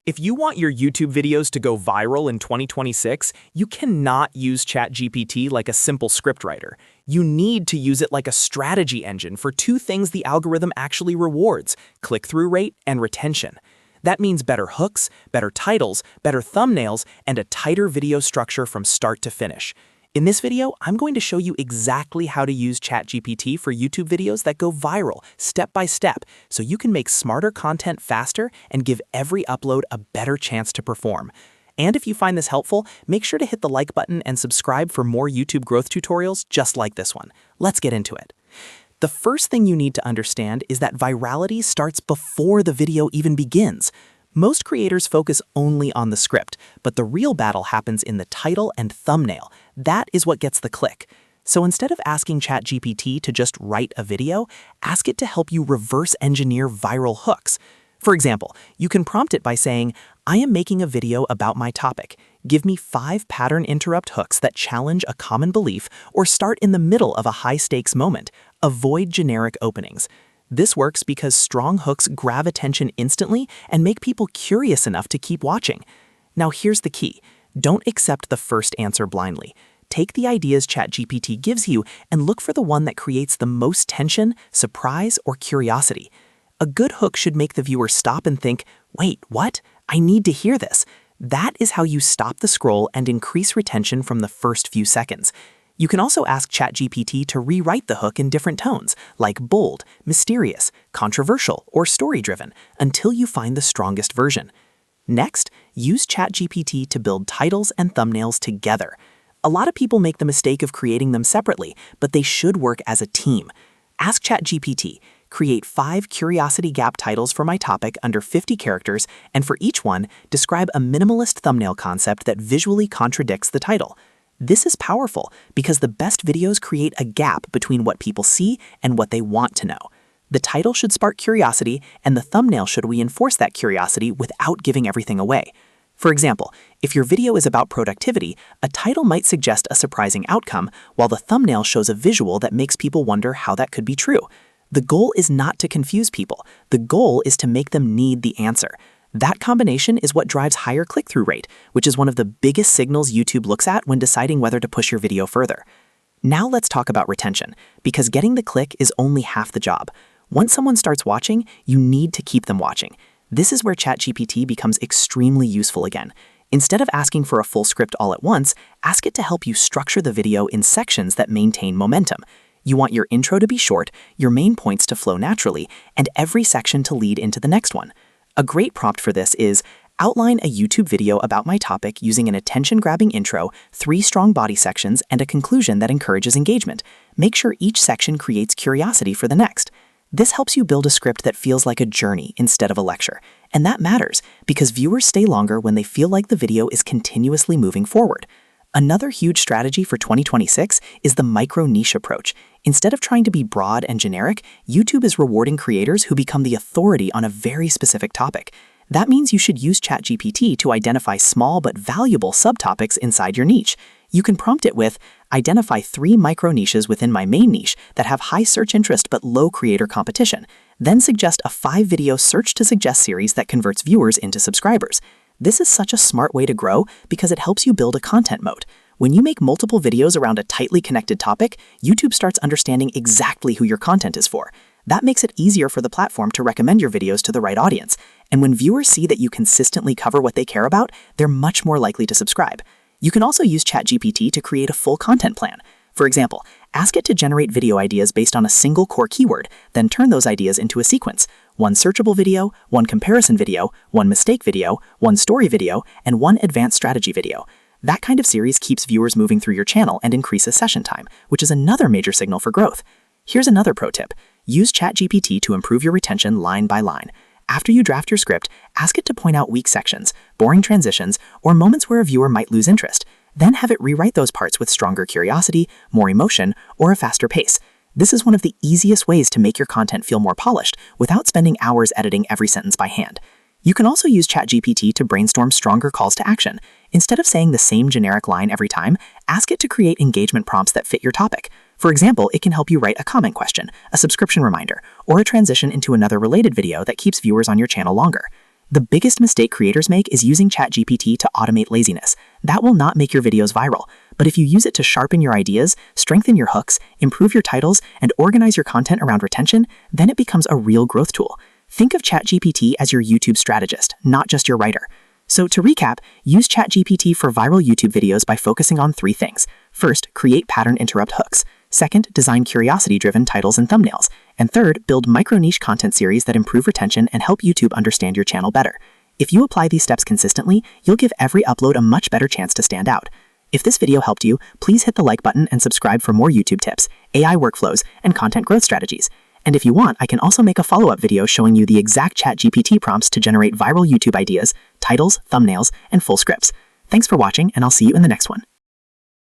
If you want your YouTube videos to go viral in 2026, you cannot use ChatGPT like a simple scriptwriter. You need to use it like a strategy engine for two things the algorithm actually rewards: click-through rate and retention. That means better hooks, better titles, better thumbnails, and a tighter video structure from start to finish. In this video, I'm going to show you exactly how to use ChatGPT for YouTube videos that go viral, step by step, so you can make smarter content faster and give every upload a better chance to perform. And if you find this helpful, make sure to hit the like button and subscribe for more YouTube growth tutorials just like this one. Let's get into it. The first thing you need to understand is that virality starts before the video even begins. Most creators focus only on the script, but the real battle happens in the title and thumbnail. That is what gets the click. So instead of asking ChatGPT to just write a video, ask it to help you reverse engineer viral hooks. For example, you can prompt it by saying, "I am making a video about my topic. Give me 5 pattern interrupt hooks that challenge a common belief or start in the middle of a high-stakes moment. Avoid generic openings." This works because strong hooks grab attention instantly and make people curious enough to keep watching. Now here's the key. Don't accept the first answer blindly. Take the ideas ChatGPT gives you and look for the one that creates the most tension, surprise, or curiosity. A good hook should make the viewer stop and think, "Wait, what? I need to hear this." That is how you stop the scroll and increase retention from the first few seconds. You can also ask ChatGPT to rewrite the hook in different tones, like bold, mysterious, controversial, or story-driven, until you find the strongest version. Next, use ChatGPT to build titles and thumbnails together. A lot of people make the mistake of creating them separately, but they should work as a team. Ask ChatGPT, "Create 5 curiosity gap titles for my topic under 50 characters, and for each one, describe a minimalist thumbnail concept that visually contradicts the title." This is powerful because the best videos create a gap between what people see and what they want to know. The title should spark curiosity, and the thumbnail should reinforce that curiosity without giving everything away. For example, if your video is about productivity, a title might suggest a surprising outcome, while the thumbnail shows a visual that makes people wonder how that could be true. The goal is not to confuse people. The goal is to make them need the answer. That combination is what drives higher click-through rate, which is one of the biggest signals YouTube looks at when deciding whether to push your video further. Now let's talk about retention, because getting the click is only half the job. Once someone starts watching, you need to keep them watching. This is where ChatGPT becomes extremely useful again. Instead of asking for a full script all at once, ask it to help you structure the video in sections that maintain momentum. You want your intro to be short, your main points to flow naturally, and every section to lead into the next one. A great prompt for this is, "Outline a YouTube video about my topic using an attention-grabbing intro, 3 strong body sections, and a conclusion that encourages engagement. Make sure each section creates curiosity for the next." This helps you build a script that feels like a journey instead of a lecture. And that matters because viewers stay longer when they feel like the video is continuously moving forward. Another huge strategy for 2026 is the micro-niche approach. Instead of trying to be broad and generic, YouTube is rewarding creators who become the authority on a very specific topic. That means you should use ChatGPT to identify small but valuable subtopics inside your niche. You can prompt it with, "Identify 3 micro-niches within my main niche that have high search interest but low creator competition." Then suggest a 5-video search-to-suggest series that converts viewers into subscribers. This is such a smart way to grow because it helps you build a content moat. When you make multiple videos around a tightly connected topic, YouTube starts understanding exactly who your content is for. That makes it easier for the platform to recommend your videos to the right audience. And when viewers see that you consistently cover what they care about, they're much more likely to subscribe. You can also use ChatGPT to create a full content plan. For example, ask it to generate video ideas based on a single core keyword, then turn those ideas into a sequence: 1 searchable video, 1 comparison video, 1 mistake video, 1 story video, and 1 advanced strategy video. That kind of series keeps viewers moving through your channel and increases session time, which is another major signal for growth. Here's another pro tip. Use ChatGPT to improve your retention line by line. After you draft your script, ask it to point out weak sections, boring transitions, or moments where a viewer might lose interest. Then have it rewrite those parts with stronger curiosity, more emotion, or a faster pace. This is one of the easiest ways to make your content feel more polished without spending hours editing every sentence by hand. You can also use ChatGPT to brainstorm stronger calls to action. Instead of saying the same generic line every time, ask it to create engagement prompts that fit your topic. For example, it can help you write a comment question, a subscription reminder, or a transition into another related video that keeps viewers on your channel longer. The biggest mistake creators make is using ChatGPT to automate laziness. That will not make your videos viral. But if you use it to sharpen your ideas, strengthen your hooks, improve your titles, and organize your content around retention, then it becomes a real growth tool. Think of ChatGPT as your YouTube strategist, not just your writer. So to recap, use ChatGPT for viral YouTube videos by focusing on 3 things. First, create pattern interrupt hooks. Second, design curiosity-driven titles and thumbnails. And third, build micro-niche content series that improve retention and help YouTube understand your channel better. If you apply these steps consistently, you'll give every upload a much better chance to stand out. If this video helped you, please hit the like button and subscribe for more YouTube tips, AI workflows, and content growth strategies. And if you want, I can also make a follow-up video showing you the exact ChatGPT prompts to generate viral YouTube ideas, titles, thumbnails, and full scripts. Thanks for watching, and I'll see you in the next one.